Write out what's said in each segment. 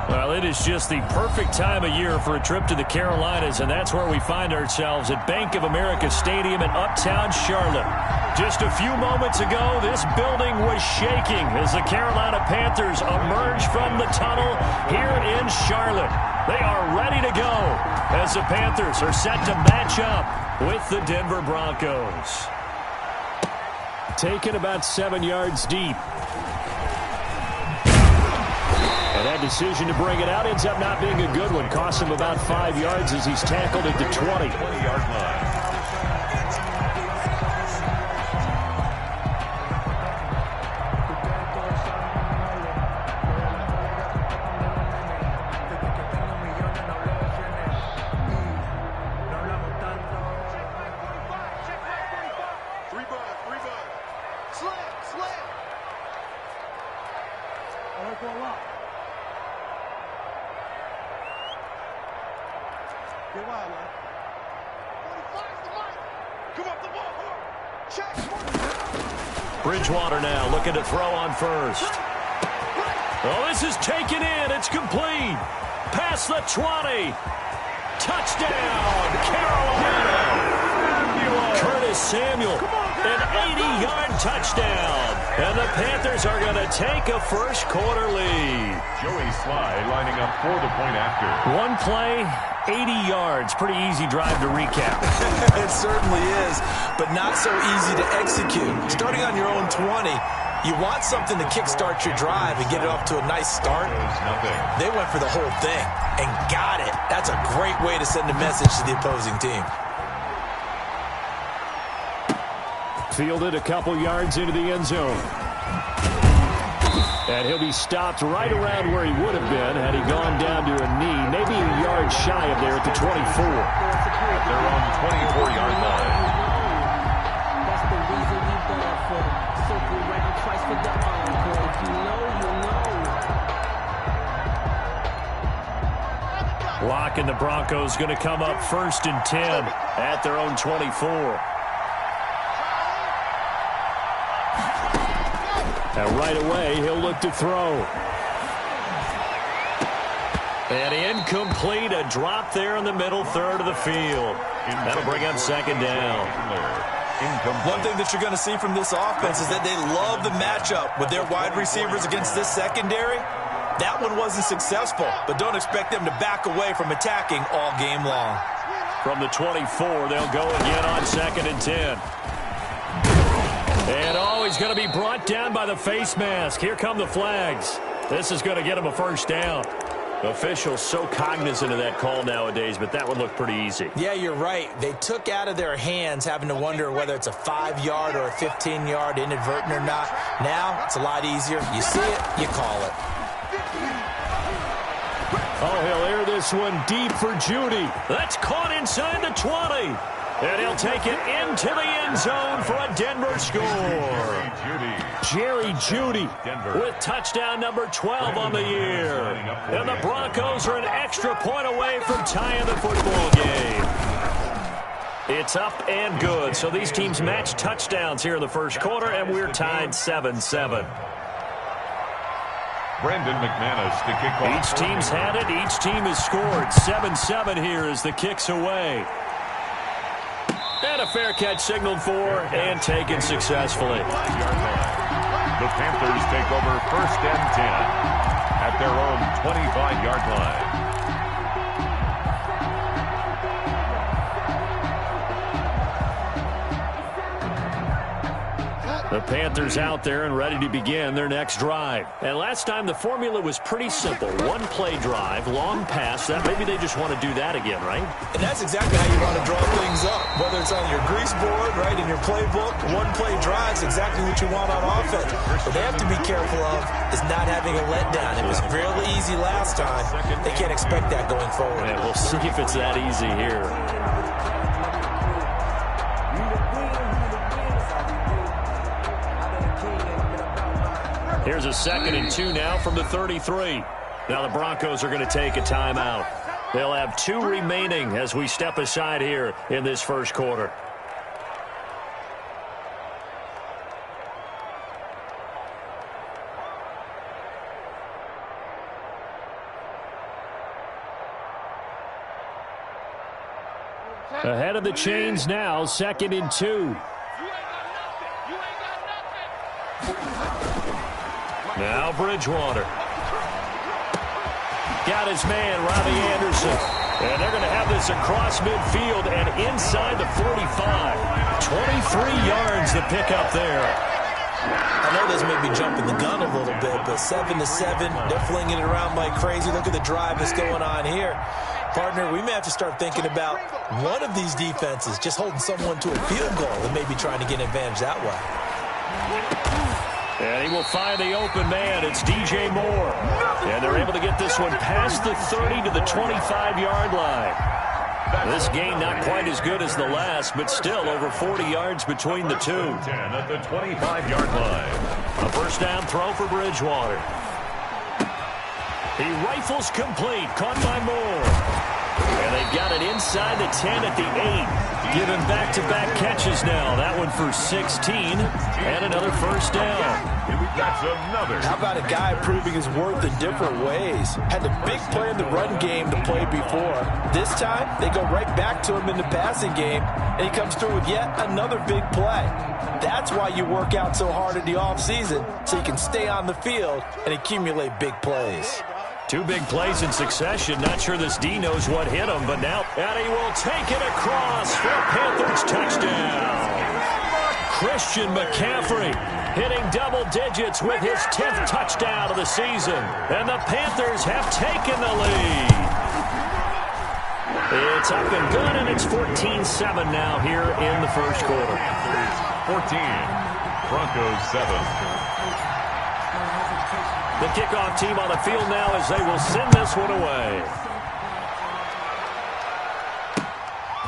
Well, it is just the perfect time of year for a trip to the Carolinas, and that's where we find ourselves at Bank of America Stadium in Uptown Charlotte. Just a few moments ago, this building was shaking as the Carolina Panthers emerge from the tunnel here in Charlotte. They are ready to go as the Panthers are set to match up with the Denver Broncos. Taken about 7 yards deep. And that decision to bring it out ends up not being a good one. Cost him about 5 yards as he's tackled at the 20-yard line. Bridgewater now looking to throw on first. Oh, this is taken in. It's complete. Past the 20. Touchdown, Carolina. Curtis Samuel, an 80-yard touchdown. And the Panthers are going to take a first-quarter lead. Joey Sly lining up for the point after. One play, 80 yards. Pretty easy drive to recap. It certainly is, but not so easy to execute. Starting on your own 20, you want something to kickstart your drive and get it off to a nice start. They went for the whole thing and got it. That's a great way to send a message to the opposing team. Fielded a couple yards into the end zone. And he'll be stopped right around where he would have been had he gone down to a knee, maybe a yard shy of there at the 24. At their own 24-yard line. That's the reason we ball for. Circle round twice for the encore. If you know, you know. Lock and the Broncos going to come up 1st and 10 at their own 24. And right away, he'll look to throw. And incomplete, a drop there in the middle third of the field. That'll bring up 2nd down. One thing that you're going to see from this offense is that they love the matchup with their wide receivers against this secondary. That one wasn't successful, but don't expect them to back away from attacking all game long. From the 24, they'll go again on 2nd and 10. And he's going to be brought down by the face mask. Here come the flags. This is going to get him a first down. Officials so cognizant of that call nowadays, but that would look pretty easy. Yeah, you're right. They took out of their hands having to wonder whether it's a 5-yard or a 15-yard inadvertent or not. Now, it's a lot easier. You see it, you call it. Oh, he'll air this one deep for Judy. That's caught inside the 20. And he'll take it into the end zone for a Denver score. Jerry Judy with touchdown number 12 on the year. And the Broncos are an extra point away from tying the football game. It's up and good. So these teams match touchdowns here in the first quarter, and we're tied 7-7. Brandon McManus to kick off. Each team's had it. Each team has scored. 7-7 here as the kick's away. And a fair catch signaled for and taken successfully. The Panthers take over 1st and 10 at their own 25-yard line. The Panthers out there and ready to begin their next drive. And last time the formula was pretty simple. One-play drive, long pass. That maybe they just want to do that again, right? And that's exactly how you want to draw things up. Whether it's on your grease board, right, in your playbook, one-play drive is exactly what you want on offense. What they have to be careful of is not having a letdown. It was really easy last time. They can't expect that going forward. And we'll see if it's that easy here. Here's a 2nd and 2 now from the 33. Now the Broncos are going to take a timeout. They'll have 2 remaining as we step aside here in this first quarter. Ahead of the chains now, 2nd and 2. Now Bridgewater. Got his man, Robbie Anderson. And they're going to have this across midfield and inside the 45. 23 yards to pick up there. I know this may be jumping the gun a little bit, but 7-7, they're flinging it around like crazy. Look at the drive that's going on here. Partner, we may have to start thinking about one of these defenses just holding someone to a field goal and maybe trying to get an advantage that way. And he will find the open man. It's DJ Moore. And they're able to get this one past the 30 to the 25-yard line. This game not quite as good as the last, but still over 40 yards between the two. 10 at the 25-yard line. A first down throw for Bridgewater. He rifles complete, caught by Moore. And they've got it inside the 10 at the 8. Given back-to-back catches now. That one for 16 and another first down. That's another. How about a guy proving his worth in different ways? Had a big play in the run game to play before. This time, they go right back to him in the passing game, and he comes through with yet another big play. That's why you work out so hard in the offseason, so you can stay on the field and accumulate big plays. 2 big plays in succession. Not sure this D knows what hit him, but now, and he will take it across for a Panthers touchdown. Christian McCaffrey hitting double digits with his 10th touchdown of the season. And the Panthers have taken the lead. It's up and good, and it's 14-7 now here in the first quarter. Panthers 14, Broncos 7. The kickoff team on the field now as they will send this one away.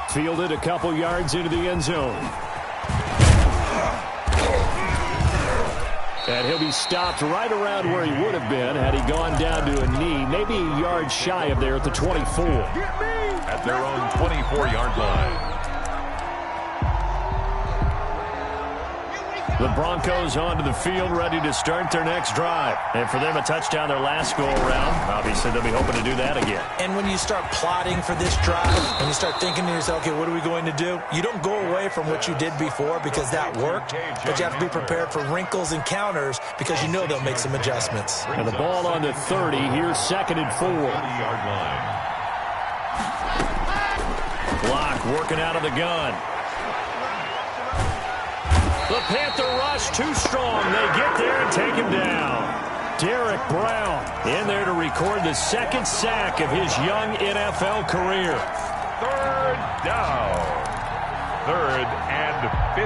Fielded a couple yards into the end zone. And he'll be stopped right around where he would have been had he gone down to a knee, maybe a yard shy of there at the 24. At their own 24-yard line. The Broncos onto the field, ready to start their next drive. And for them, a touchdown their last go-around. Obviously, they'll be hoping to do that again. And when you start plotting for this drive, when you start thinking to yourself, okay, what are we going to do? You don't go away from what you did before because that worked, but you have to be prepared for wrinkles and counters because you know they'll make some adjustments. And the ball on the 30. Here's 2nd and 4. 30-yard line. Block working out of the gun. The Panther rush too strong. They get there and take him down. Derek Brown in there to record the 2nd sack of his young NFL career. 3rd down. 3rd and 15.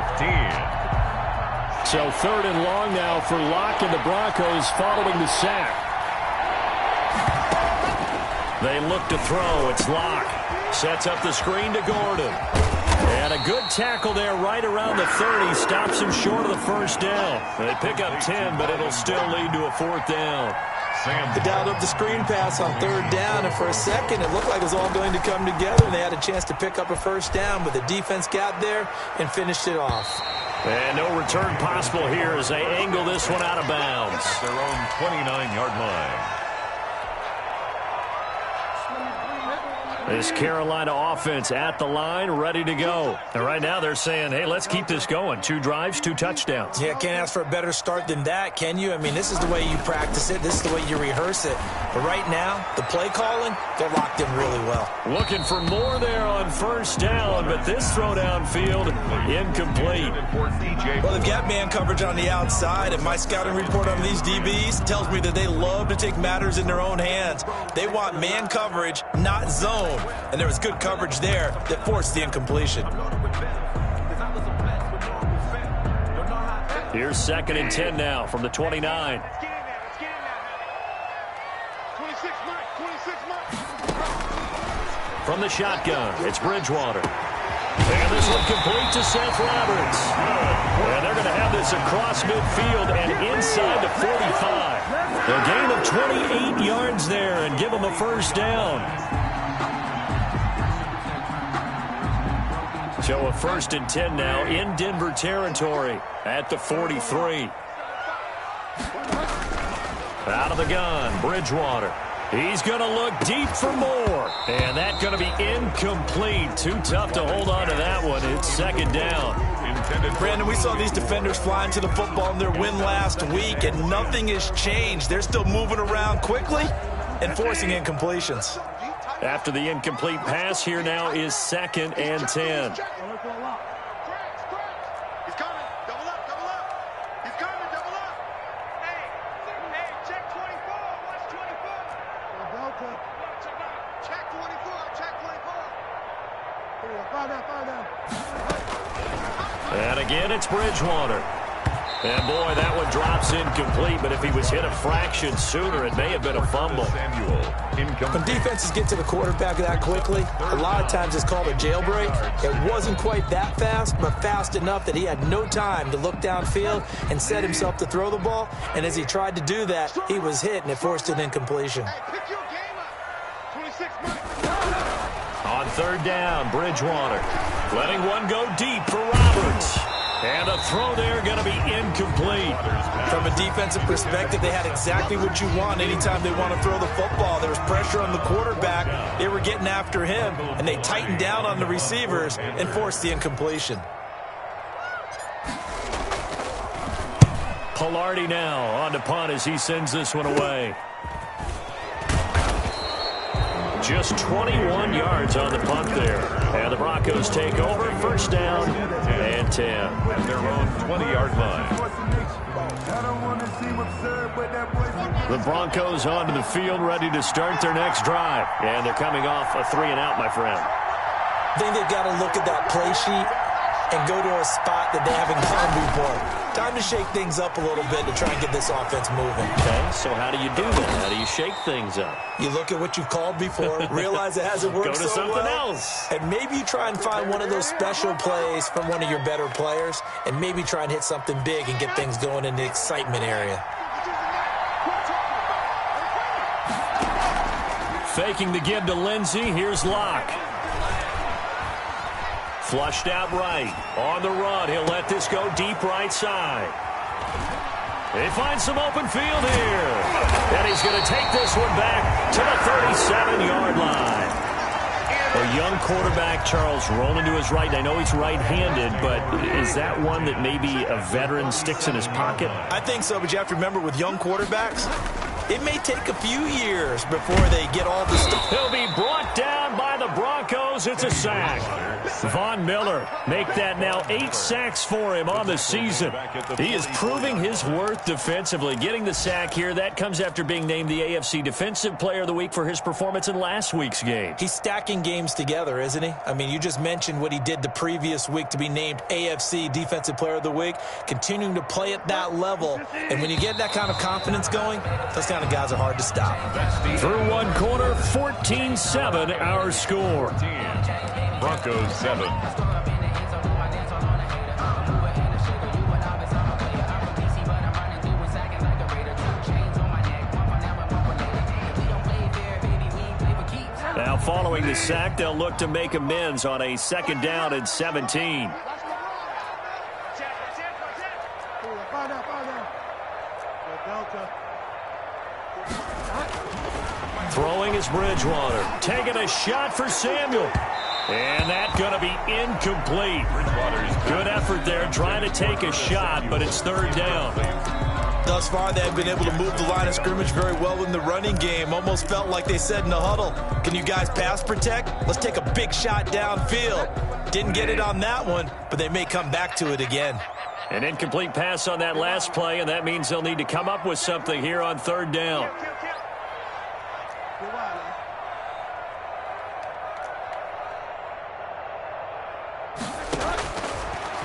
So 3rd and long now for Locke and the Broncos following the sack. They look to throw. It's Locke. Sets up the screen to Gordon. And a good tackle there right around the 30. Stops him short of the first down. They pick up 10, but it'll still lead to a 4th down. They dialed up the screen pass on 3rd down, and for a second it looked like it was all going to come together, and they had a chance to pick up a first down, but the defense got there and finished it off. And no return possible here as they angle this one out of bounds. At their own 29-yard line. This Carolina offense at the line, ready to go. And right now they're saying, hey, let's keep this going. 2 drives, 2 touchdowns. Yeah, can't ask for a better start than that, can you? I mean, this is the way you practice it. This is the way you rehearse it. But right now, the play calling, they're locked in really well. Looking for more there on first down, but this throw downfield, incomplete. Well, they've got man coverage on the outside, and my scouting report on these DBs tells me that they love to take matters in their own hands. They want man coverage, not zone. And there was good coverage there that forced the incompletion. Here's 2nd and 10 now from the 29. From the shotgun, it's Bridgewater. And this one complete to Seth Roberts. And they're going to have this across midfield and inside the 45. A gain of 28 yards there and give them a first down. So a 1st and 10 now in Denver territory at the 43. Out of the gun, Bridgewater. He's going to look deep for more. And that's going to be incomplete. Too tough to hold on to that one. It's second down. Brandon, we saw these defenders flying to the football in their win last week, and nothing has changed. They're still moving around quickly and forcing incompletions. After the incomplete pass, here now is 2nd and 10. And again, it's Bridgewater. And, boy, that one drops incomplete, but if he was hit a fraction sooner, it may have been a fumble. When defenses get to the quarterback that quickly, a lot of times it's called a jailbreak. It wasn't quite that fast, but fast enough that he had no time to look downfield and set himself to throw the ball. And as he tried to do that, he was hit, and it forced an incompletion. On 3rd down, Bridgewater letting one go deep for Roberts. And a throw there going to be incomplete. From a defensive perspective, they had exactly what you want anytime they want to throw the football. There was pressure on the quarterback. They were getting after him, and they tightened down on the receivers and forced the incompletion. Pilardi now on to punt as he sends this one away. Just 21 yards on the punt there. And the Broncos take over. 1st down and 10. At their own 20-yard line. The Broncos onto the field, ready to start their next drive. And they're coming off a 3-and-out, my friend. I think they've got to look at that play sheet and go to a spot that they haven't gone before. Time to shake things up a little bit to try and get this offense moving. Okay, so how do you do that? How do you shake things up? You look at what you've called before, realize it hasn't worked so well. Go to something else. And maybe you try and find one of those special plays from one of your better players, and maybe try and hit something big and get things going in the excitement area. Faking the give to Lindsey. Here's Locke. Flushed out right. On the run. He'll let this go deep right side. They find some open field here. And he's going to take this one back to the 37-yard line. A young quarterback, Charles, rolling to his right. I know he's right-handed, but is that one that maybe a veteran sticks in his pocket? I think so, but you have to remember with young quarterbacks, it may take a few years before they get all the stuff. He'll be brought down by the Broncos. It's a sack. Von Miller make that now 8 sacks for him on the season. He is proving his worth defensively. Getting the sack here, that comes after being named the AFC Defensive Player of the Week for his performance in last week's game. He's stacking games together, isn't he? I mean, you just mentioned what he did the previous week to be named AFC Defensive Player of the Week, continuing to play at that level. And when you get that kind of confidence going, those kind of guys are hard to stop. Through one quarter, 14-7 our score. Broncos 7. Now following the sack, they'll look to make amends on a 2nd down and 17. Throwing is Bridgewater. Taking a shot for Samuel. And that's going to be incomplete. Good effort there trying to take a shot, but it's 3rd down. Thus far, they've been able to move the line of scrimmage very well in the running game. Almost felt like they said in the huddle, can you guys pass protect? Let's take a big shot downfield. Didn't get it on that one, but they may come back to it again. An incomplete pass on that last play, and that means they'll need to come up with something here on 3rd down.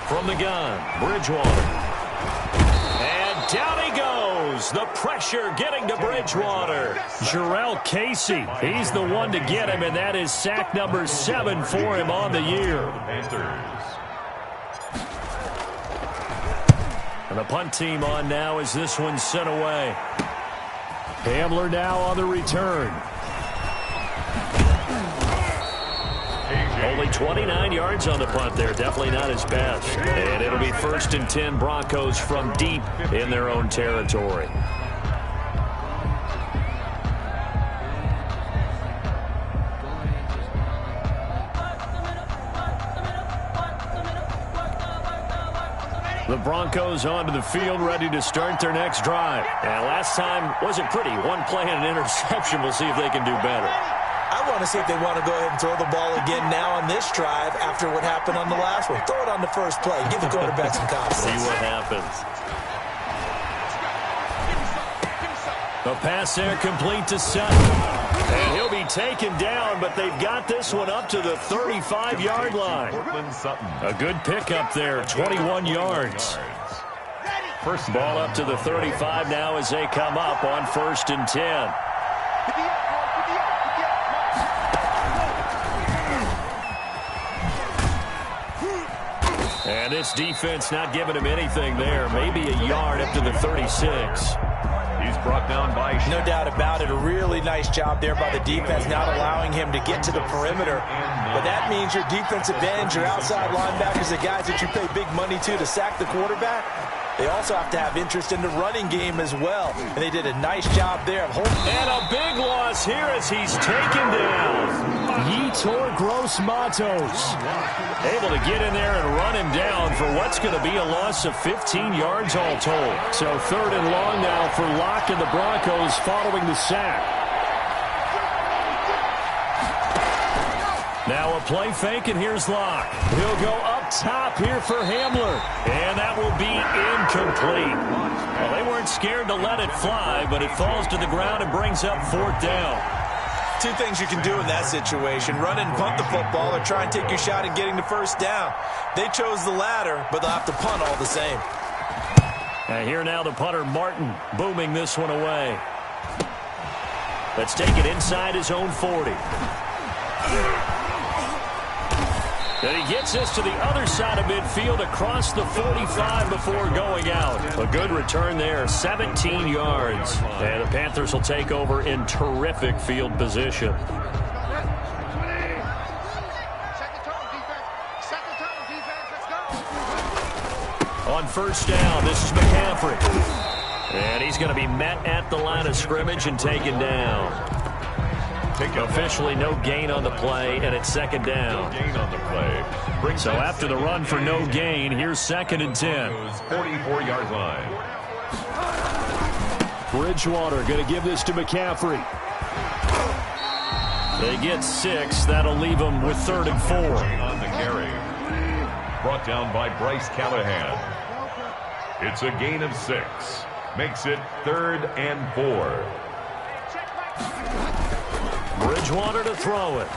From the gun, Bridgewater. And down he goes. The pressure getting to Bridgewater. Jarrell Casey, he's the one to get him, and that is sack number 7 for him on the year. And the punt team on now as this one's sent away. Hamler now on the return. Only 29 yards on the punt there. Definitely not his best. And it'll be 1st and 10 Broncos from deep in their own territory. The Broncos onto the field, ready to start their next drive. And last time wasn't pretty. One play and an interception. We'll see if they can do better. I want to see if they want to go ahead and throw the ball again now on this drive after what happened on the last one. Throw it on the first play. Give the quarterback some confidence. See what happens. A pass there complete to Sutton. And he'll be taken down, but they've got this one up to the 35-yard line. A good pickup there, 21 yards. First ball up to the 35 now as they come up on 1st and 10. And this defense not giving him anything there. Maybe a yard up to the 36. He's brought down by... No doubt about it. A really nice job there by the defense, not allowing him to get to the perimeter. But that means your defensive ends, your outside linebackers, the guys that you pay big money to sack the quarterback, they also have to have interest in the running game as well. And they did a nice job there of holding. And a big loss here as he's taken down. Yetur Gross-Matos able to get in there and run him down for what's going to be a loss of 15 yards all told. So 3rd and long now for Locke and the Broncos following the sack. Now a play fake, and here's Locke. He'll go up top here for Hamler. And that will be incomplete. Well, they weren't scared to let it fly, but it falls to the ground and brings up 4th down. Two things you can do in that situation: run and punt the football, or try and take your shot at getting the 1st down. They chose the latter, but they'll have to punt all the same. And here now the punter, Martin, booming this one away. Let's take it inside his own 40. And he gets us to the other side of midfield across the 45 before going out. A good return there, 17 yards. And the Panthers will take over in terrific field position. On 1st down, this is McCaffrey. And he's going to be met at the line of scrimmage and taken down. Officially no gain on the play, and it's 2nd down. Gain on the play. So after the run for no gain, here's 2nd and 10. 44-yard line. Bridgewater going to give this to McCaffrey. They get 6. That'll leave them with 3rd and 4. On the carry. Brought down by Bryce Callahan. It's a gain of 6. Makes it 3rd and 4. Bridgewater to throw it.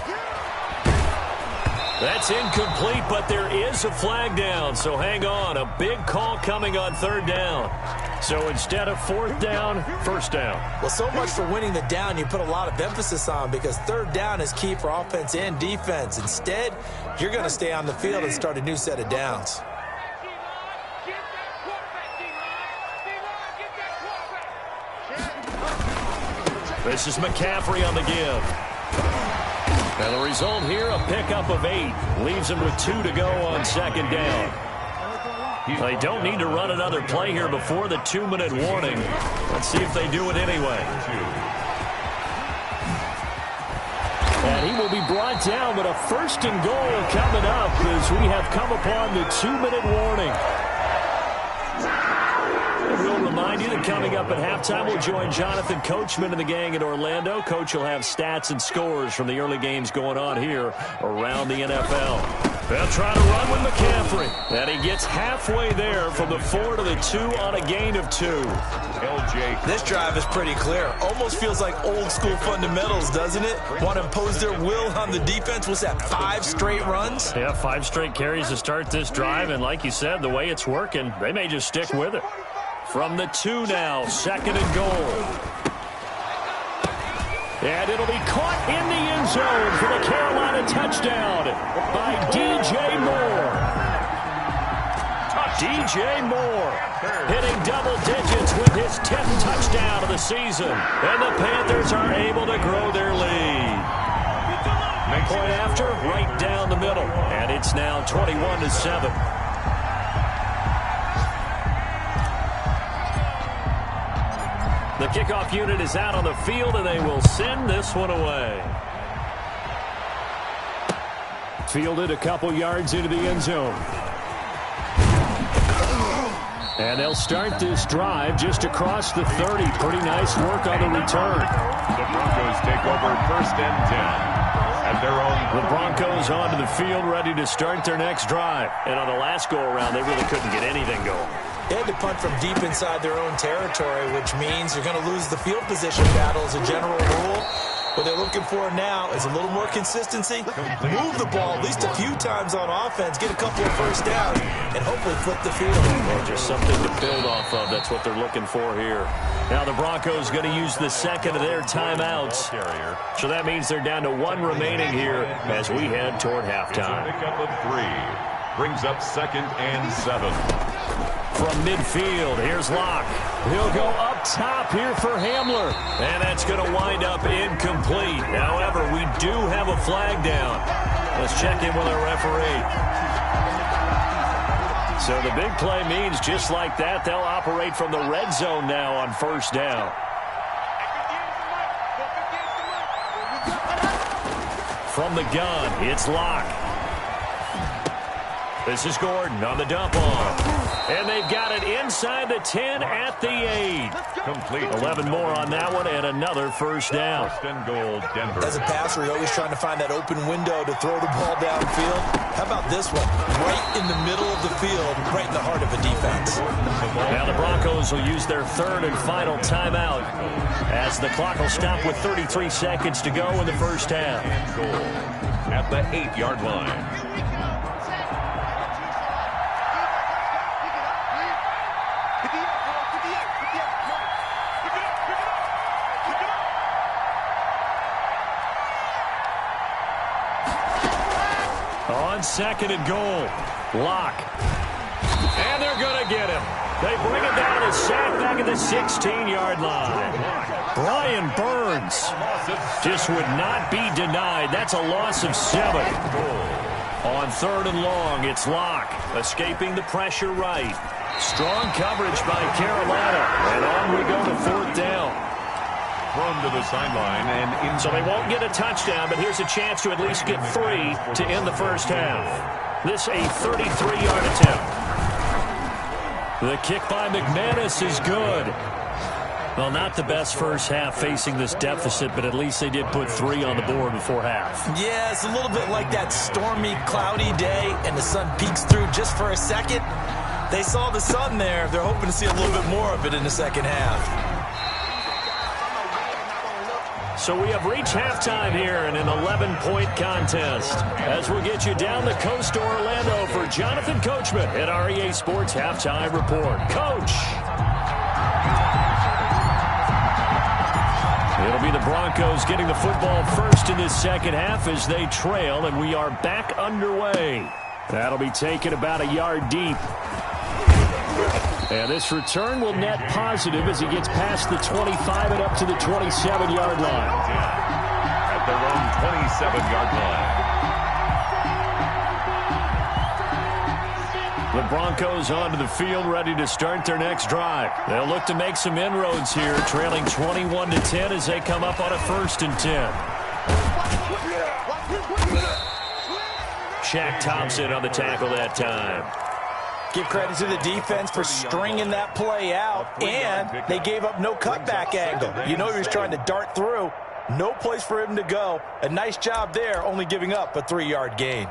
That's incomplete, but there is a flag down, so hang on. A big call coming on 3rd down. So instead of 4th down, 1st down. Well, so much for winning the down you put a lot of emphasis on, because 3rd down is key for offense and defense. Instead, you're going to stay on the field and start a new set of downs. This is McCaffrey on the give. And the result here, a pickup of 8. Leaves him with 2 to go on 2nd down. They don't need to run another play here before the 2-minute warning. Let's see if they do it anyway. And he will be brought down, but a 1st and goal coming up as we have come upon the 2-minute warning. We'll remind you that coming up at halftime, we'll join Jonathan Coachman and the gang in Orlando. Coach will have stats and scores from the early games going on here around the NFL. They'll try to run with McCaffrey. And he gets halfway there from the 4 to the 2 on a gain of 2. LJ. This drive is pretty clear. Almost feels like old school fundamentals, doesn't it? Want to impose their will on the defense. What's that, 5 straight runs? Yeah, 5 straight carries to start this drive. And like you said, the way it's working, they may just stick with it. From the 2 now, 2nd and goal. And it'll be caught in the end zone for the Carolina touchdown by DJ Moore. DJ Moore hitting double digits with his 10th touchdown of the season. And the Panthers are able to grow their lead. Point after, right down the middle. And it's now 21-7. The kickoff unit is out on the field, and they will send this one away. Fielded a couple yards into the end zone. And they'll start this drive just across the 30. Pretty nice work on the return. The Broncos take over 1st and 10. At their own. The Broncos onto the field, ready to start their next drive. And on the last go-around, they really couldn't get anything going. They had to punt from deep inside their own territory, which means you're going to lose the field position battle as a general rule. What they're looking for now is a little more consistency. Move the ball at least a few times on offense, get a couple of first downs, and hopefully flip the field. Well, just something to build off of. That's what they're looking for here. Now the Broncos going to use the second of their timeouts. So that means they're down to 1 remaining here as we head toward halftime. It's a pickup of 3. Brings up 2nd and 7. From midfield, here's Locke. He'll go up top here for Hamler. And that's going to wind up incomplete. However, we do have a flag down. Let's check in with our referee. So the big play means just like that, they'll operate from the red zone now on 1st down. From the gun, it's Locke. This is Gordon on the dump off. And they've got it inside the 10 at the 8. Complete. 11 more on that one and another first down. 1st and goal, Denver. As a passer, you're always trying to find that open window to throw the ball downfield. How about this one? Right in the middle of the field, right in the heart of a defense. Now the Broncos will use their 3rd and final timeout as the clock will stop with 33 seconds to go in the first half. Goal at the 8-yard line. On 2nd and goal, Locke. And they're going to get him. They bring it down and sack back at the 16-yard line. Brian Burns just would not be denied. That's a loss of 7. On 3rd and long, it's Locke escaping the pressure right. Strong coverage by Carolina. And on we go to 4th down. Thrown to the sideline and in. So they won't get a touchdown, but here's a chance to at least get 3 to end the first half. This a 33-yard attempt. The kick by McManus is good. Well, not the best first half facing this deficit, but at least they did put 3 on the board before half. Yeah, it's a little bit like that stormy, cloudy day, and the sun peeks through just for a second. They saw the sun there. They're hoping to see a little bit more of it in the second half. So we have reached halftime here in an 11-point contest. As we'll get you down the coast to Orlando for Jonathan Coachman at our EA Sports Halftime Report. Coach! It'll be the Broncos getting the football first in this second half as they trail, and we are back underway. That'll be taken about a yard deep. And this return will net positive as he gets past the 25 and up to the 27-yard line. At their own 27-yard line. The Broncos onto the field, ready to start their next drive. They'll look to make some inroads here, trailing 21-10 as they come up on a 1st and 10. Shaq Thompson on the tackle that time. Give credit to the defense for stringing that play out, and they gave up no cutback angle. You know he was trying to dart through. No place for him to go. A nice job there, only giving up a 3-yard gain.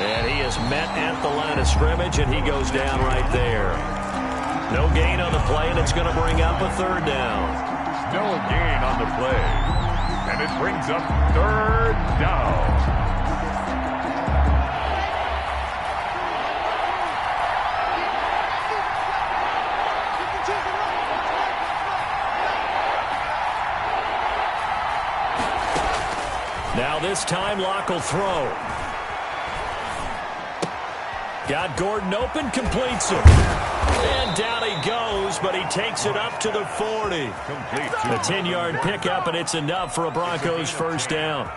And he is met at the line of scrimmage, and he goes down right there. No gain on the play, and it's going to bring up a 3rd down. No gain on the play. And it brings up 3rd down. Now this time, Locke will throw. Got Gordon open, completes it. And down he goes, but he takes it up to the 40. Complete. A 10-yard pickup, and it's enough for a Broncos first down.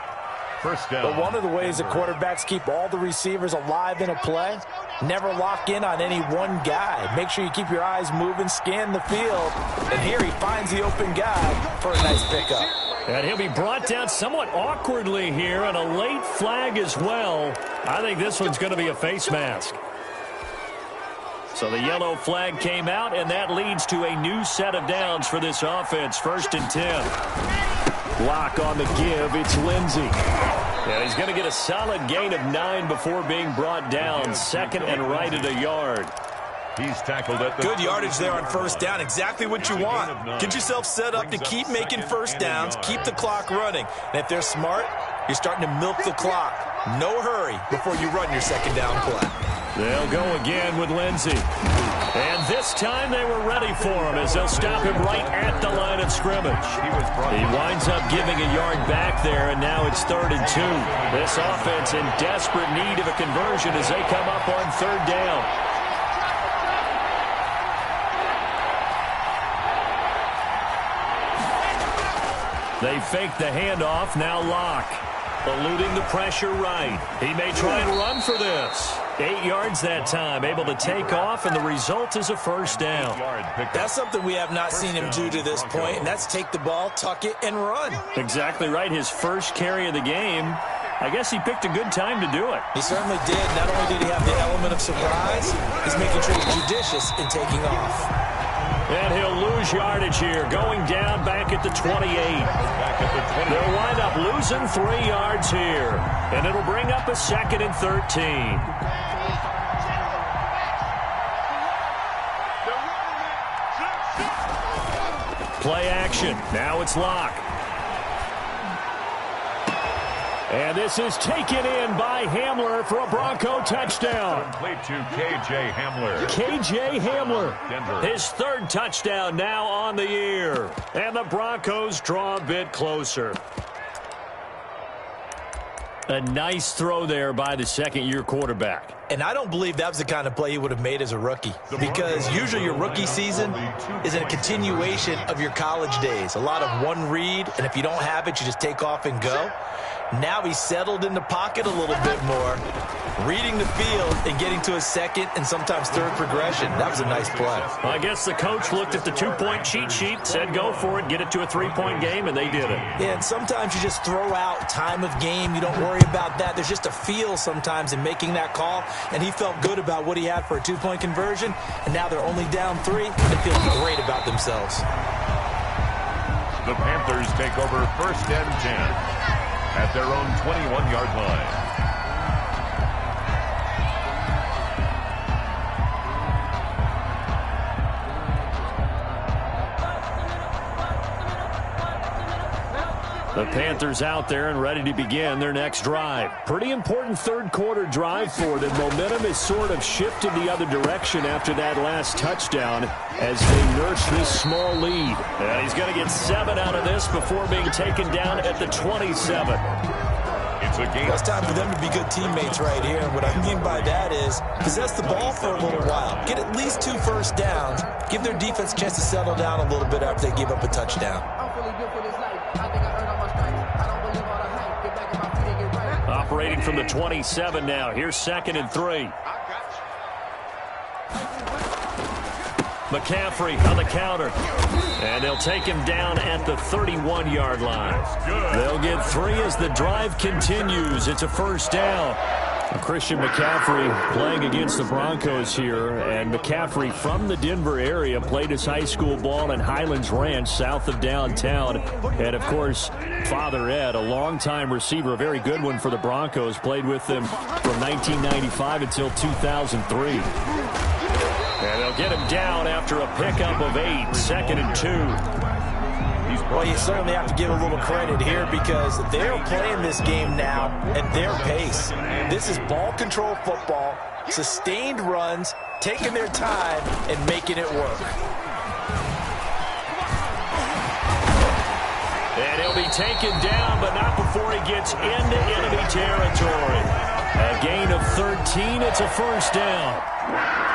First down. But one of the ways that quarterbacks keep all the receivers alive in a play Never lock in on any one guy. Make sure you keep your eyes moving, scan the field. And here he finds the open guy for a nice pickup. And he'll be brought down somewhat awkwardly here, and a late flag as well. I think this one's going to be a face mask. So the yellow flag came out, and that leads to a new set of downs for this offense. 1st and 10. Block on the give. It's Lindsey. And he's going to get a solid gain of 9 before being brought down. 2nd and right at a yard. He's tackled at the good yardage there on 1st down. Exactly what you want. Get yourself set up to keep making 1st downs. Keep the clock running. And if they're smart, you're starting to milk the clock. No hurry before you run your 2nd down play. They'll go again with Lindsey. And this time they were ready for him as they'll stop him right at the line of scrimmage. He winds up giving a yard back there, and now it's 3rd and 2. This offense in desperate need of a conversion as they come up on 3rd down. They fake the handoff, now Locke. Eluding the pressure right. He may try and run for this. 8 yards that time, able to take off, and the result is a 1st down. That's something we have not seen him do to this point, and that's take the ball, tuck it, and run. Exactly right. His first carry of the game. I guess he picked a good time to do it. He certainly did. Not only did he have the element of surprise, he's making sure he's judicious in taking off. And he'll lose yardage here, going down back at the 28. They'll wind up losing 3 yards here, and it'll bring up a 2nd and 13. Play action. Now it's Locke. And this is taken in by Hamler for a Bronco touchdown. Complete to K.J. Hamler. K.J. Hamler, his 3rd touchdown now on the year. And the Broncos draw a bit closer. A nice throw there by the 2nd-year quarterback. And I don't believe that was the kind of play he would have made as a rookie, because usually your rookie season is a continuation of your college days. A lot of one read, and if you don't have it, you just take off and go. Now he's settled in the pocket a little bit more, reading the field and getting to a 2nd and sometimes 3rd progression. That was a nice play. I guess the coach looked at the 2-point cheat sheet, said go for it, get it to a 3-point game, and they did it. Yeah, and sometimes you just throw out time of game. You don't worry about that. There's just a feel sometimes in making that call, and he felt good about what he had for a 2-point conversion, and now they're only down 3. They feel great about themselves. The Panthers take over 1st and 10. At their own 21-yard line. The Panthers out there and ready to begin their next drive. Pretty important 3rd quarter drive for them. Momentum has sort of shifted the other direction after that last touchdown as they nurse this small lead. And he's going to get 7 out of this before being taken down at the 27. It's a game. It's time for them to be good teammates right here. And what I mean by that is possess the ball for a little while. Get at least 2 1st downs. Give their defense a chance to settle down a little bit after they give up a touchdown. Operating from the 27 now. Here's 2nd and 3. McCaffrey on the counter. And they'll take him down at the 31-yard line. They'll get 3 as the drive continues. It's a 1st down. Christian McCaffrey playing against the Broncos here. And McCaffrey from the Denver area played his high school ball in Highlands Ranch south of downtown. And, of course, Father Ed, a longtime receiver, a very good one for the Broncos, played with them from 1995 until 2003. And they'll get him down after a pickup of 8, 2nd and 2. Well, you certainly have to give a little credit here because they're playing this game now at their pace. This is ball control football, sustained runs, taking their time, and making it work. And he'll be taken down, but not before he gets into enemy territory. A gain of 13. It's a 1st down.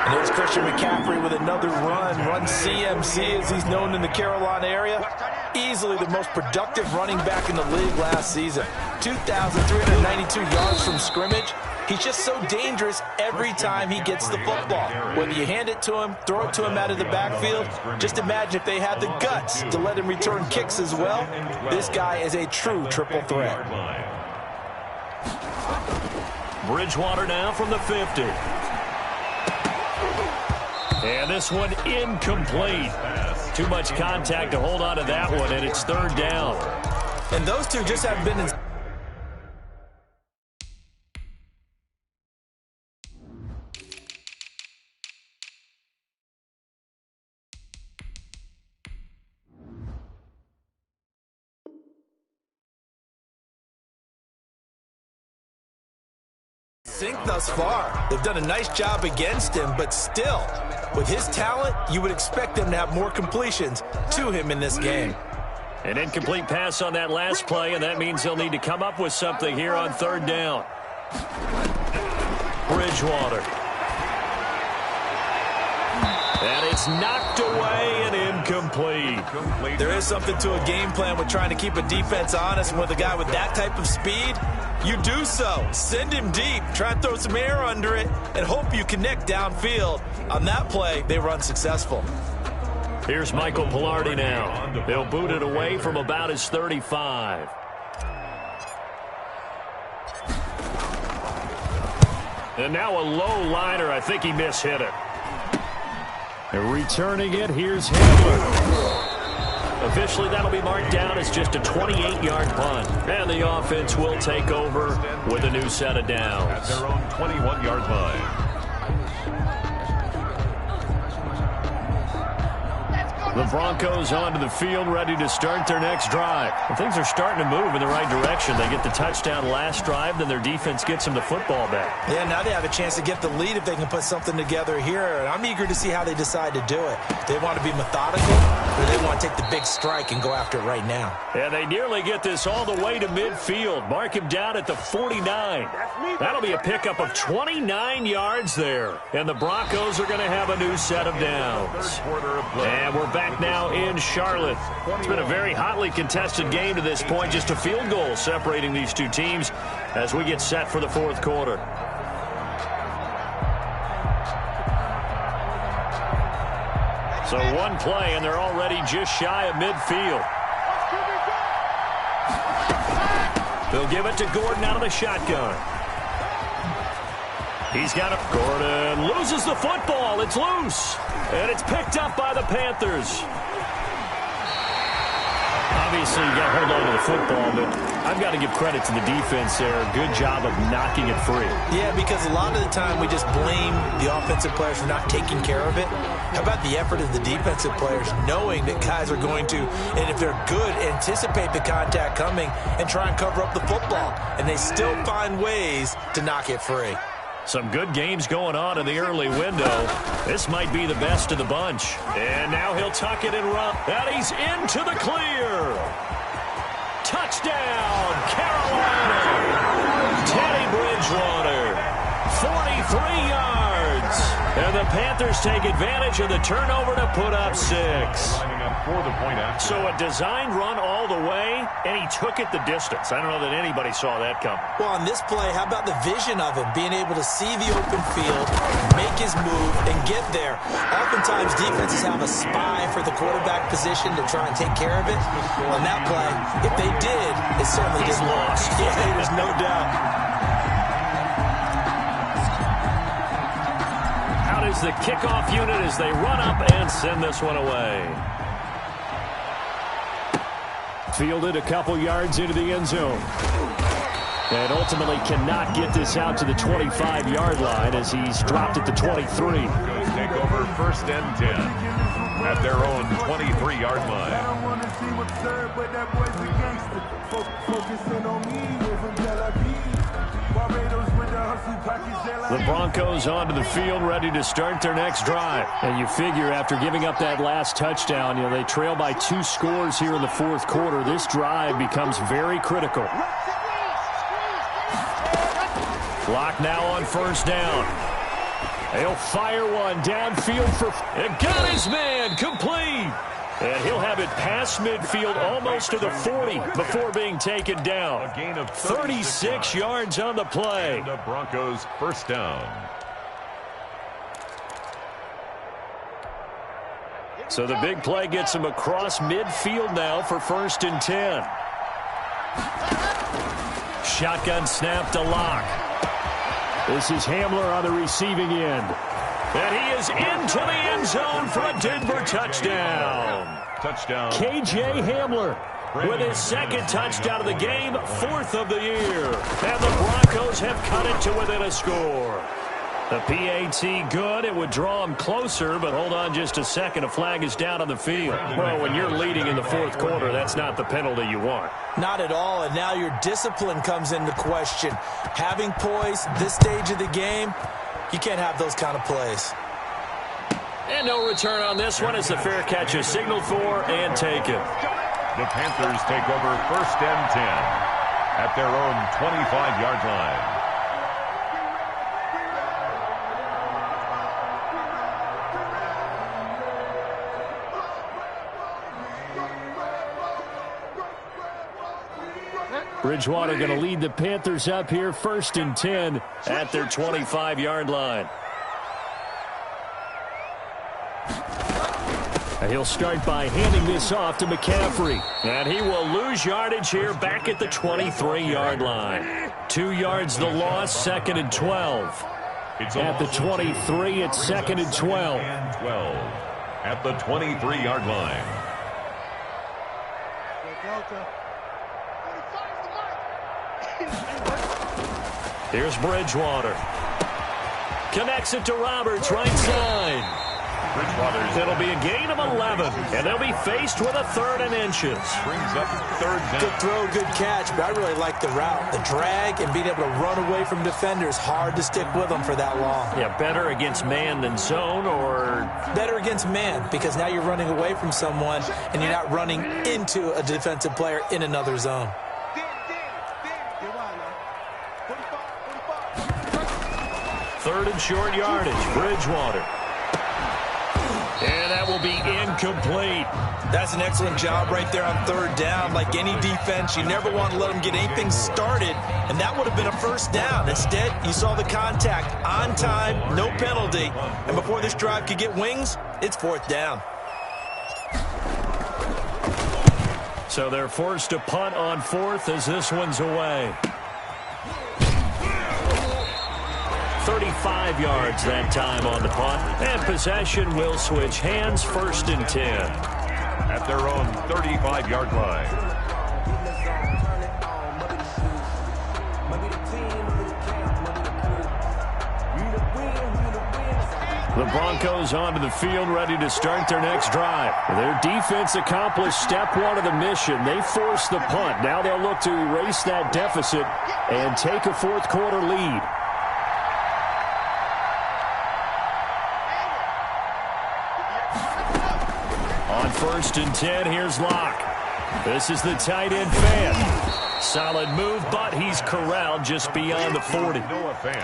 And there's Christian McCaffrey with another run CMC as he's known in the Carolina area. Easily the most productive running back in the league last season. 2,392 yards from scrimmage. He's just so dangerous every time he gets the football. Whether you hand it to him, throw it to him out of the backfield, just imagine if they had the guts to let him return kicks as well. This guy is a true triple threat. Bridgewater now from the 50. And this one incomplete. Too much contact to hold on to that one, and it's third down. And those two just haven't been in... sync thus far. They've done a nice job against him, but still, with his talent, you would expect them to have more completions to him in this game. An incomplete pass on that last play, and that means they'll need to come up with something here on third down. Bridgewater. And it's knocked away and incomplete. There is something to a game plan with trying to keep a defense honest, and with a guy with that type of speed, you do so. Send him deep, try and throw some air under it, and hope you connect downfield. On that play, they were unsuccessful. Here's Michael Pilardi now. They'll boot it away from about his 35. And now a low liner. I think he mishit it. And returning it, here's Hamler. Officially, that'll be marked down as just a 28-yard punt. And the offense will take over with a new set of downs. At their own 21-yard line. The Broncos onto the field, ready to start their next drive. And things are starting to move in the right direction. They get the touchdown last drive, then their defense gets them the football back. Yeah, now they have a chance to get the lead if they can put something together here. And I'm eager to see how they decide to do it. They want to be methodical, or they want to take the big strike and go after it right now. And they nearly get this all the way to midfield. Mark him down at the 49. That'll be a pickup of 29 yards there. And the Broncos are going to have a new set of downs. And we're back now in Charlotte. It's been a very hotly contested game to this point. Just a field goal separating these two teams as we get set for the fourth quarter. So one play, and they're already just shy of midfield. They'll give it to Gordon out of the shotgun. He's got it. Gordon loses the football. It's loose. And it's picked up by the Panthers. Obviously, you got to hold on to the football, but I've got to give credit to the defense there. Good job of knocking it free. Yeah, because a lot of the time we just blame the offensive players for not taking care of it. How about the effort of the defensive players knowing that guys are going to, and if they're good, anticipate the contact coming and try and cover up the football. And they still find ways to knock it free. Some good games going on in the early window. This might be the best of the bunch. And now he'll tuck it and run. And he's into the clear. Touchdown, Carolina. Teddy Bridgewater, 43 yards. And the Panthers take advantage of the turnover to put up 6. So a designed run all the way, and he took it the distance. I don't know that anybody saw that coming. Well, on this play, how about the vision of him, being able to see the open field, make his move, and get there. Oftentimes, defenses have a spy for the quarterback position to try and take care of it. On that play, if they did, it certainly didn't work. Yeah, there's no doubt. Out is the kickoff unit as they run up and send this one away. Fielded a couple yards into the end zone. And ultimately cannot get this out to the 25-yard line as he's dropped at the 23. Take over first and 10 at their own 23-yard line. The Broncos onto the field, ready to start their next drive. And you figure after giving up that last touchdown, they trail by 2 scores here in the fourth quarter. This drive becomes very critical. Clock now on first down. They'll fire one downfield for... It got his man complete. And he'll have it past midfield almost to the 40 before being taken down. A gain of 36 yards on the play. And the Broncos first down. So the big play gets him across midfield now for 1st and 10. Shotgun snap to Locke. This is Hamler on the receiving end. And he is into the end zone for a Denver touchdown. Touchdown. K.J. Hamler with his 2nd touchdown of the game, 4th of the year. And the Broncos have cut it to within a score. The PAT good. It would draw him closer, but hold on just a second. A flag is down on the field. Well, when you're leading in the 4th quarter, that's not the penalty you want. Not at all, and now your discipline comes into question. Having poise this stage of the game, you can't have those kind of plays. And no return on this one as the fair catch is signaled for and taken. The Panthers take over 1st and 10 at their own 25-yard line. Bridgewater going to lead the Panthers up here, 1st and 10 at their 25-yard line. He'll start by handing this off to McCaffrey. And he will lose yardage here back at the 23-yard line. 2 yards the loss, 2nd and 12. At the 23, it's 2nd and 12. At the 23-yard line. Here's Bridgewater. Connects it to Roberts, right side. It'll be a gain of 11, and they'll be faced with a 3rd and inches. Brings up 3rd down. Good throw, good catch, but I really like the route. The drag and being able to run away from defenders, hard to stick with them for that long. Yeah, better against man than zone, or? Better against man, because now you're running away from someone, and you're not running into a defensive player in another zone. 3rd and short yardage, Bridgewater. And that will be incomplete. That's an excellent job right there on 3rd down. Like any defense, you never want to let them get anything started, and that would have been a 1st down. Instead, you saw the contact on time, no penalty, and before this drive could get wings, it's 4th down. So they're forced to punt on 4th as this one's away. 35 yards that time on the punt. And possession will switch hands, 1st and 10. At their own 35-yard line. The Broncos onto the field, ready to start their next drive. Their defense accomplished step 1 of the mission. They forced the punt. Now they'll look to erase that deficit and take a 4th quarter lead. On 1st and 10, here's Locke. This is the tight end fan. Solid move, but he's corralled just beyond the 40.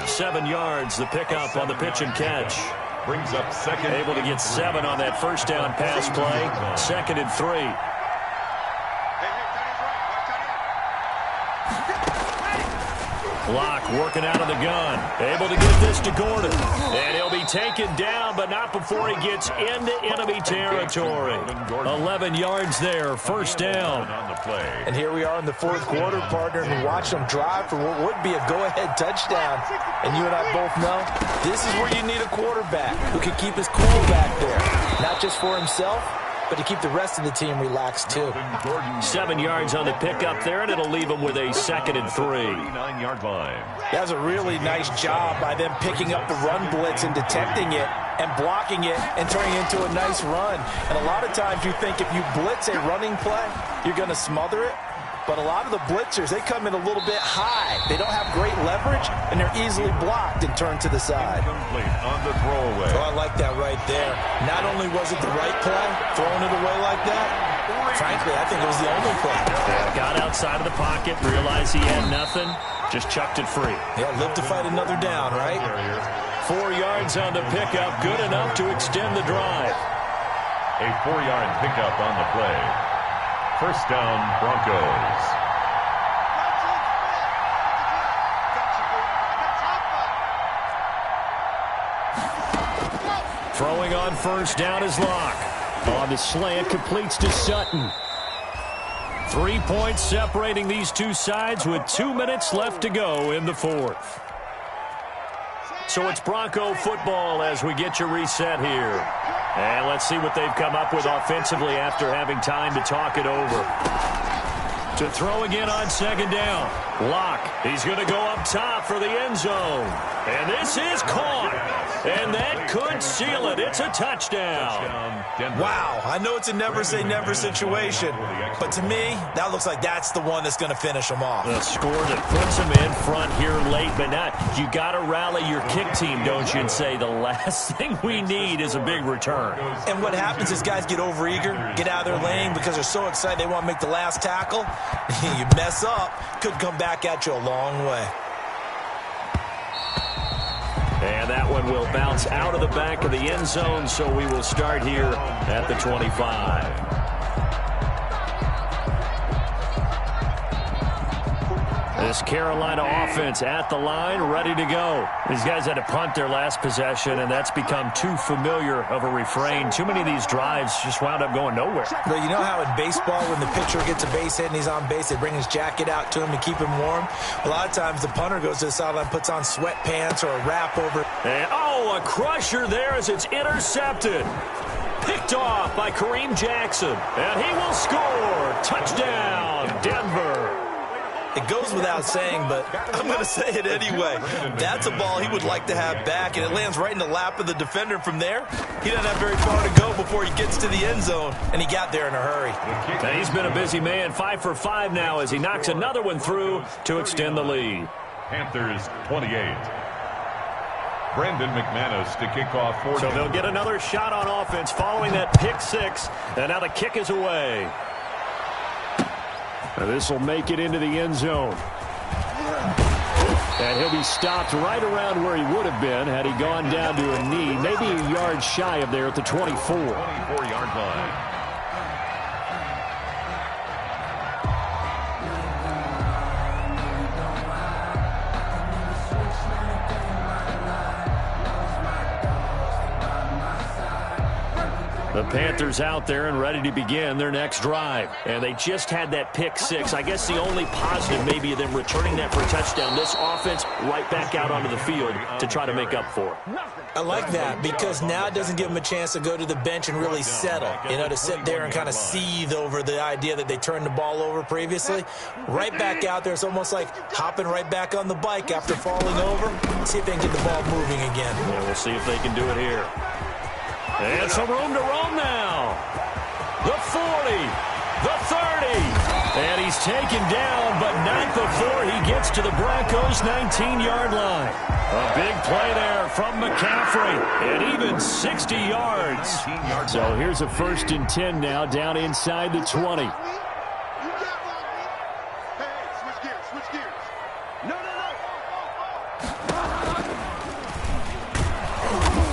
7 yards, the pickup on the pitch and catch. Brings up 2nd. Able to get 7 on that 1st down pass play. 2nd and 3. Locke working out of the gun. Able to get this to Gordon. And he'll be taken down, but not before he gets into enemy territory. 11 yards there, 1st down. And here we are in the 4th quarter, partner, and watch them drive for what would be a go-ahead touchdown. And you and I both know this is where you need a quarterback who can keep his cool back there. Not just for himself, but to keep the rest of the team relaxed, too. 7 yards on the pickup there, and it'll leave him with a 2nd and 3. 39-yard line. That was a really nice job by them picking up the run blitz and detecting it and blocking it and turning it into a nice run. And a lot of times you think if you blitz a running play, you're going to smother it. But a lot of the blitzers, they come in a little bit high. They don't have great leverage, and they're easily blocked and turned to the side. Complete on the throwaway. Oh, I like that right there. Not only was it the right play, throwing it away like that, frankly, I think it was the only play. Yeah, got outside of the pocket, realized he had nothing, just chucked it free. Yeah, live to fight another down, right? 4 yards on the pickup, good enough to extend the drive. A 4-yard pickup on the play. First down, Broncos. Throwing on first down is Locke. On the slant, completes to Sutton. 3 points separating these two sides with 2 minutes left to go in the fourth. So it's Bronco football as we get you reset here. And let's see what they've come up with offensively after having time to talk it over. To throw again on second down. Locke, he's going to go up top for the end zone. And this is caught. And that could seal it. It's a touchdown. Wow, I know it's a never-say-never situation, but to me, that looks like that's the one that's going to finish them off. The score that puts them in front here late, but not. You got to rally your kick team, don't you, and say the last thing we need is a big return. And what happens is guys get overeager, get out of their lane because they're so excited they want to make the last tackle. You mess up, could come back at you a long way. And that one will bounce out of the back of the end zone, so we will start here at the 25. This Carolina offense at the line, ready to go. These guys had to punt their last possession, and that's become too familiar of a refrain. Too many of these drives just wound up going nowhere. But you know how in baseball, when the pitcher gets a base hit and he's on base, they bring his jacket out to him to keep him warm? A lot of times the punter goes to the sideline, puts on sweatpants or a wrap over. And, a crusher there as it's intercepted. Picked off by Kareem Jackson. And he will score. Touchdown, Denver. It goes without saying, but I'm going to say it anyway. That's a ball he would like to have back, and it lands right in the lap of the defender from there. He doesn't have very far to go before he gets to the end zone, and he got there in a hurry. And he's been a busy man, 5 for 5 now as he knocks another one through to extend the lead. Panthers 28. Brandon McManus to kick off 4. So they'll get another shot on offense following that pick six, and now the kick is away. This will make it into the end zone. And he'll be stopped right around where he would have been had he gone down to a knee, maybe a yard shy of there at the 24. 24-yard line. The Panthers out there and ready to begin their next drive. And they just had that pick six. I guess the only positive maybe of them returning that for a touchdown. This offense right back out onto the field to try to make up for it. I like that because now it doesn't give them a chance to go to the bench and really settle. You know, to sit there and kind of seethe over the idea that they turned the ball over previously. Right back out there. It's almost like hopping right back on the bike after falling over. See if they can get the ball moving again. Yeah, we'll see if they can do it here. And some room to roam now. The 40, the 30, and he's taken down, but not before he gets to the Broncos' 19-yard line. A big play there from McCaffrey, and even 60 yards. So here's a 1st and 10 now, down inside the 20.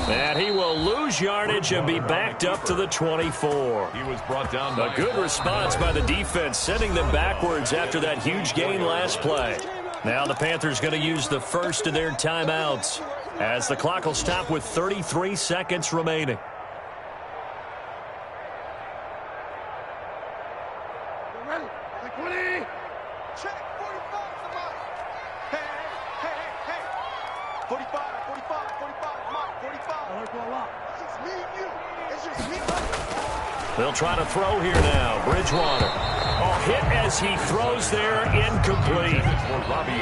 And he will lose yardage and be backed up to the 24. He was brought down A good response by the defense, sending them backwards after that huge gain last play. Now the Panthers going to use the first of their timeouts as the clock will stop with 33 seconds remaining. They'll try to throw here now. Bridgewater. Hit as he throws there, incomplete.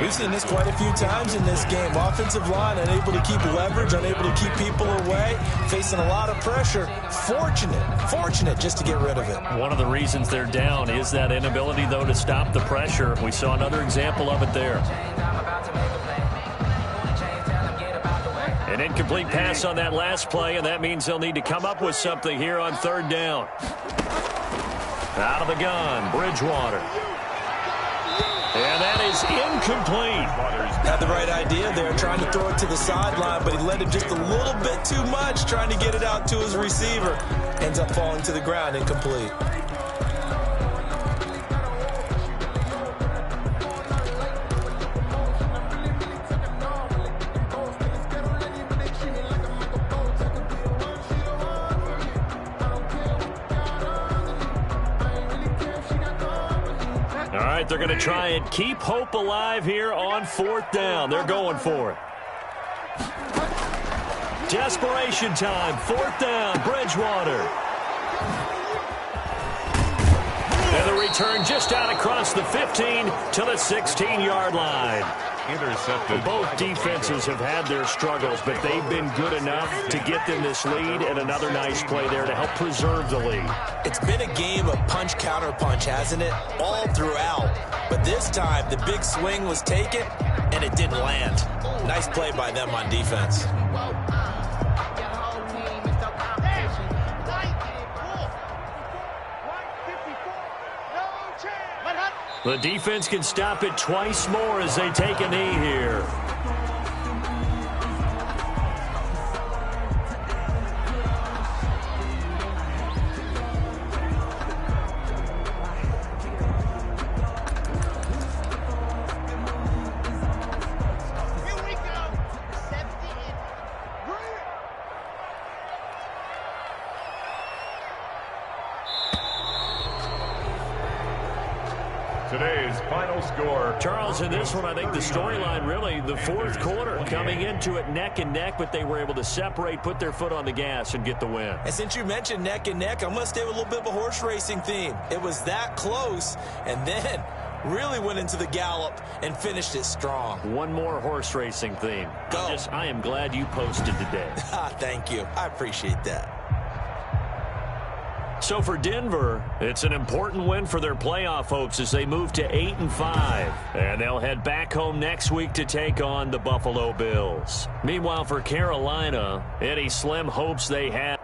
We've seen this quite a few times in this game. Offensive line unable to keep leverage, unable to keep people away, facing a lot of pressure. Fortunate just to get rid of it. One of the reasons they're down is that inability, though, to stop the pressure. We saw another example of it there. An incomplete pass on that last play, and that means they'll need to come up with something here on 3rd down. Out of the gun, Bridgewater. And that is incomplete. Had the right idea there, trying to throw it to the sideline, but he let it just a little bit too much, trying to get it out to his receiver. Ends up falling to the ground, incomplete. All right, they're going to try and keep hope alive here on 4th down. They're going for it. Desperation time, 4th down, Bridgewater. And the return just out across the 15 to the 16-yard line. Intercepted. Both defenses have had their struggles, but they've been good enough to get them this lead, and another nice play there to help preserve the lead. It's been a game of punch-counter-punch, hasn't it? All throughout. But this time, the big swing was taken, and it didn't land. Nice play by them on defense. The defense can stop it twice more as they take a knee here. Today's final score. Charles, in this one, I think the storyline really, the 4th quarter, coming into it neck and neck, but they were able to separate, put their foot on the gas, and get the win. And since you mentioned neck and neck, I'm going to stay with a little bit of a horse racing theme. It was that close, and then really went into the gallop and finished it strong. One more horse racing theme. Go. I am glad you posted today. Thank you. I appreciate that. So for Denver, it's an important win for their playoff hopes as they move to 8-5. And they'll head back home next week to take on the Buffalo Bills. Meanwhile, for Carolina, any slim hopes they have.